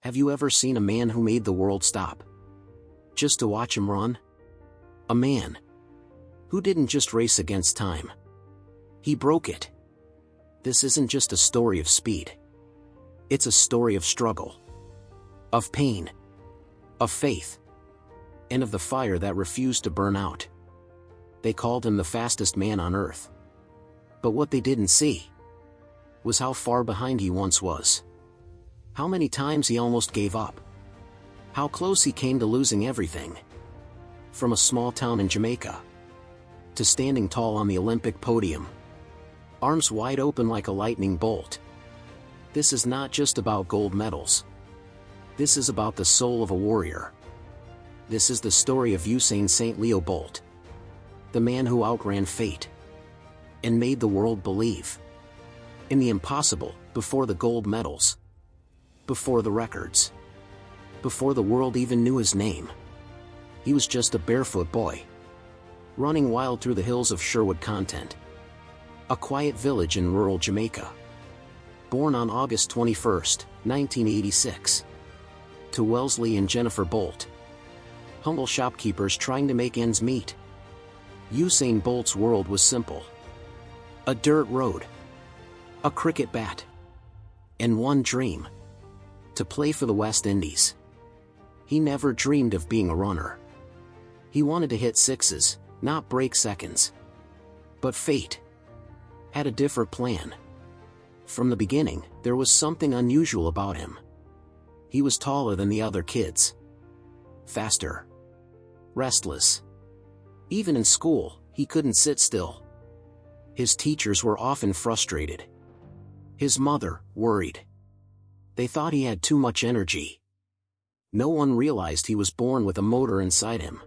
Have you ever seen a man who made the world stop just to watch him run? A man who didn't just race against time. He broke it. This isn't just a story of speed. It's a story of struggle, of pain, of faith, and of the fire that refused to burn out. They called him the fastest man on earth. But what they didn't see was how far behind he once was. How many times he almost gave up. How close he came to losing everything. From a small town in Jamaica to standing tall on the Olympic podium, arms wide open like a lightning bolt. This is not just about gold medals. This is about the soul of a warrior. This is the story of Usain St. Leo Bolt, the man who outran fate and made the world believe in the impossible. Before the gold medals, before the records, before the world even knew his name, he was just a barefoot boy, running wild through the hills of Sherwood Content, a quiet village in rural Jamaica. Born on August 21, 1986, to Wellesley and Jennifer Bolt, humble shopkeepers trying to make ends meet, Usain Bolt's world was simple. A dirt road, a cricket bat, and one dream: to play for the West Indies. He never dreamed of being a runner. He wanted to hit sixes, not break seconds. But fate had a different plan. From the beginning, there was something unusual about him. He was taller than the other kids, faster, restless. Even in school, he couldn't sit still. His teachers were often frustrated. His mother, worried. They thought he had too much energy. No one realized he was born with a motor inside him.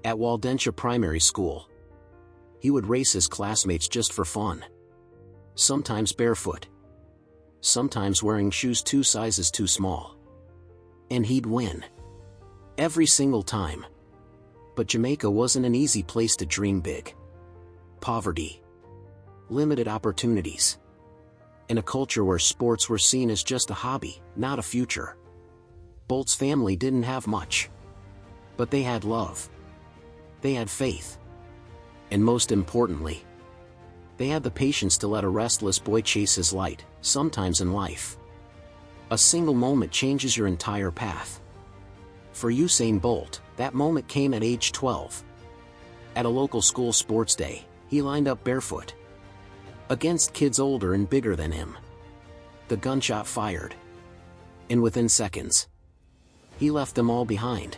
At Waldensia Primary School, he would race his classmates just for fun. Sometimes barefoot. Sometimes wearing shoes 2 sizes too small. And he'd win. Every single time. But Jamaica wasn't an easy place to dream big. Poverty, limited opportunities, in a culture where sports were seen as just a hobby, not a future. Bolt's family didn't have much. But they had love. They had faith. And most importantly, they had the patience to let a restless boy chase his light. Sometimes in life, a single moment changes your entire path. For Usain Bolt, that moment came at age 12. At a local school sports day, he lined up barefoot against kids older and bigger than him. The gunshot fired, and within seconds, he left them all behind.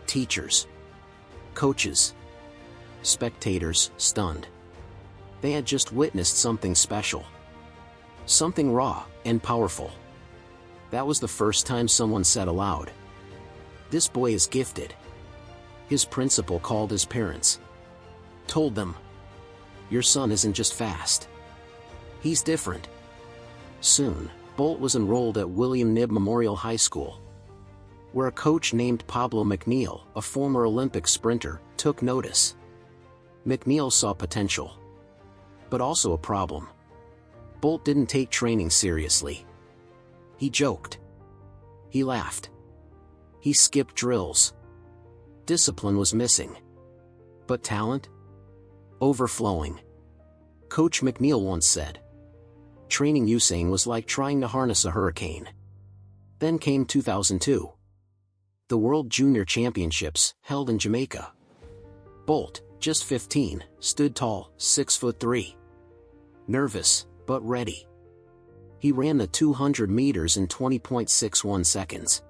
Teachers, coaches, spectators, stunned. They had just witnessed something special. Something raw and powerful. That was the first time someone said aloud, "This boy is gifted." His principal called his parents. Told them, "Your son isn't just fast. He's different." Soon, Bolt was enrolled at William Knibb Memorial High School, where a coach named Pablo McNeil, a former Olympic sprinter, took notice. McNeil saw potential, but also a problem. Bolt didn't take training seriously. He joked. He laughed. He skipped drills. Discipline was missing. But talent? Overflowing. Coach McNeil once said, "Training Usain was like trying to harness a hurricane." Then came 2002. The World Junior Championships, held in Jamaica. Bolt, just 15, stood tall, 6'3". Nervous, but ready. He ran the 200 meters in 20.61 seconds.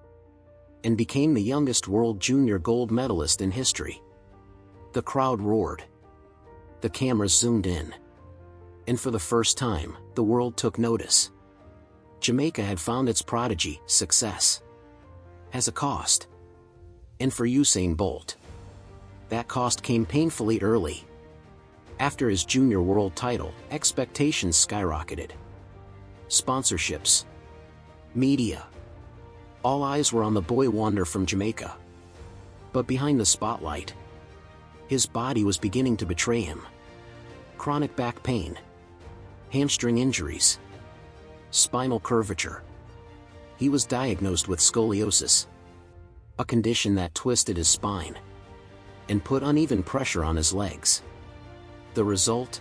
And became the youngest World Junior gold medalist in history. The crowd roared. The cameras zoomed in. And for the first time, the world took notice. Jamaica had found its prodigy. Success has a cost. And for Usain Bolt, that cost came painfully early. After his junior world title, expectations skyrocketed. Sponsorships, media, all eyes were on the boy wonder from Jamaica. But behind the spotlight, his body was beginning to betray him. Chronic back pain, hamstring injuries, spinal curvature. He was diagnosed with scoliosis, a condition that twisted his spine and put uneven pressure on his legs. The result?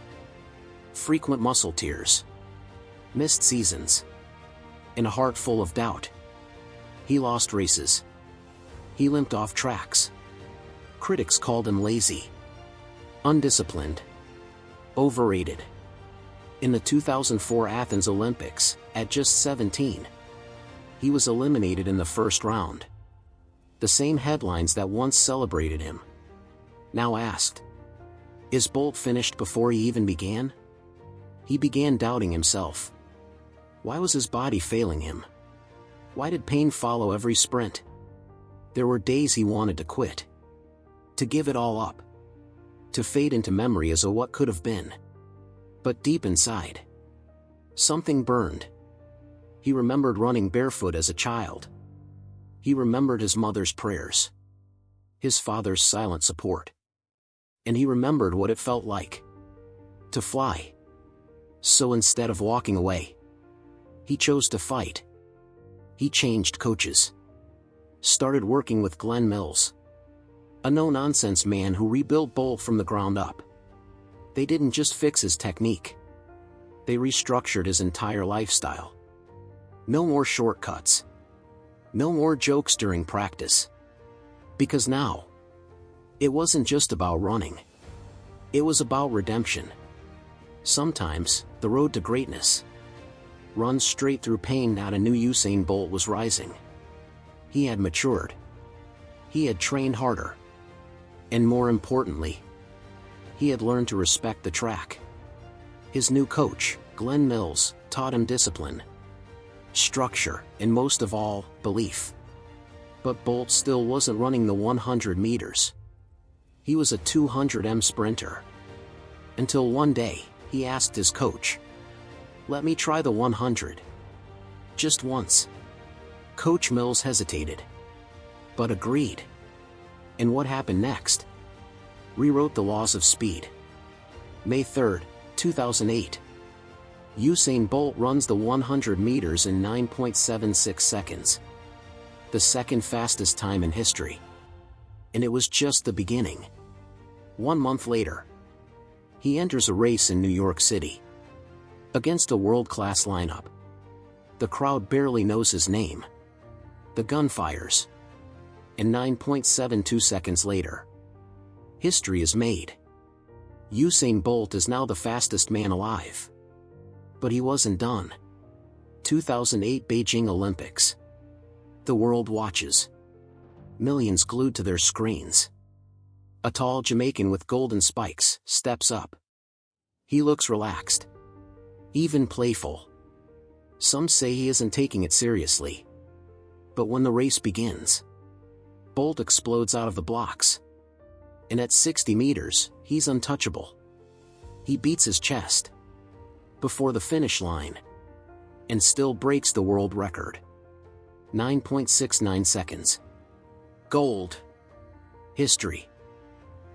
Frequent muscle tears, missed seasons, and a heart full of doubt. He lost races. He limped off tracks. Critics called him lazy, undisciplined, overrated. In the 2004 Athens Olympics, at just 17, he was eliminated in the first round. The same headlines that once celebrated him now asked, is Bolt finished before he even began? He began doubting himself. Why was his body failing him? Why did pain follow every sprint? There were days he wanted to quit, to give it all up, to fade into memory as a what could have been. But deep inside, something burned. He remembered running barefoot as a child. He remembered his mother's prayers, his father's silent support. And he remembered what it felt like to fly. So instead of walking away, he chose to fight. He changed coaches, started working with Glenn Mills, a no-nonsense man who rebuilt Bolt from the ground up. They didn't just fix his technique. They restructured his entire lifestyle. No more shortcuts. No more jokes during practice. Because now, it wasn't just about running. It was about redemption. Sometimes, the road to greatness runs straight through pain. Now a new Usain Bolt was rising. He had matured. He had trained harder. And more importantly, he had learned to respect the track. His new coach, Glenn Mills, taught him discipline, structure, and most of all, belief. But Bolt still wasn't running the 100 meters. He was a 200 sprinter. Until one day, he asked his coach, "Let me try the 100. Just once." Coach Mills hesitated, but agreed. And what happened next? Rewrote the laws of speed. May 3, 2008. Usain Bolt runs the 100 meters in 9.76 seconds. The second fastest time in history. And it was just the beginning. 1 month later, he enters a race in New York City against a world-class lineup. The crowd barely knows his name. The gun fires. And 9.72 seconds later, history is made. Usain Bolt is now the fastest man alive. But he wasn't done. 2008 Beijing Olympics. The world watches. Millions glued to their screens. A tall Jamaican with golden spikes steps up. He looks relaxed, even playful. Some say he isn't taking it seriously. But when the race begins, Bolt explodes out of the blocks. And at 60 meters, he's untouchable. He beats his chest before the finish line and still breaks the world record. 9.69 seconds. Gold. History.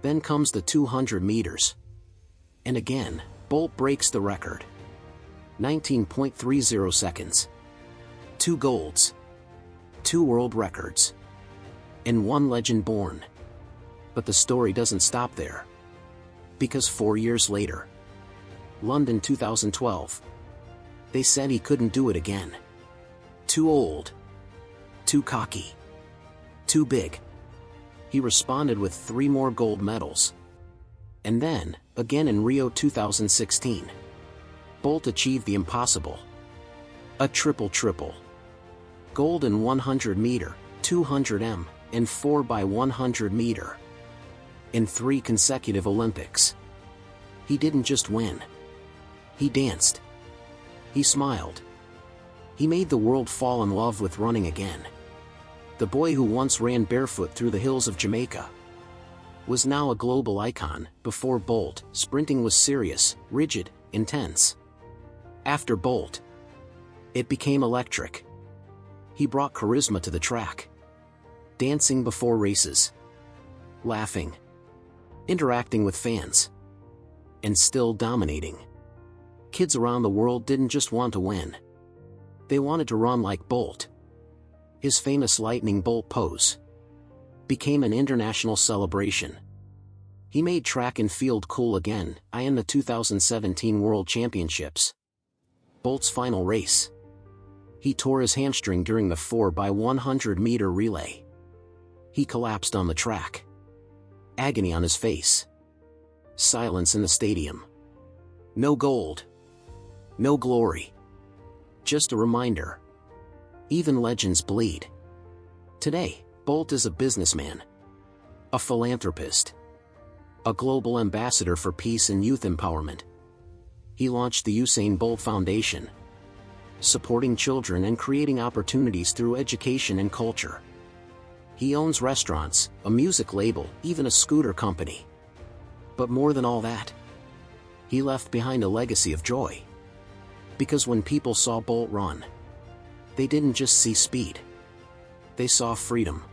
Then comes the 200 meters. And again, Bolt breaks the record. 19.30 seconds. 2 golds. 2 world records. And 1 legend born. But the story doesn't stop there. Because 4 years later, London 2012, they said he couldn't do it again. Too old. Too cocky. Too big. He responded with 3 more gold medals. And then, again in Rio 2016, Bolt achieved the impossible. A triple-triple. Gold in 100 meter, 200 m, and 4x100 meter. In 3 consecutive Olympics. He didn't just win. He danced. He smiled. He made the world fall in love with running again. The boy who once ran barefoot through the hills of Jamaica was now a global icon. Before Bolt, sprinting was serious, rigid, intense. After Bolt, it became electric. He brought charisma to the track. Dancing before races. Laughing. Interacting with fans. And still dominating. Kids around the world didn't just want to win. They wanted to run like Bolt. His famous lightning bolt pose became an international celebration. He made track and field cool again, in the 2017 World Championships. Bolt's final race. He tore his hamstring during the 4x100-meter relay. He collapsed on the track. Agony on his face. Silence in the stadium. No gold. No glory. Just a reminder. Even legends bleed. Today, Bolt is a businessman. A philanthropist. A global ambassador for peace and youth empowerment. He launched the Usain Bolt Foundation, supporting children and creating opportunities through education and culture. He owns restaurants, a music label, even a scooter company. But more than all that, he left behind a legacy of joy. Because when people saw Bolt run, they didn't just see speed. They saw freedom.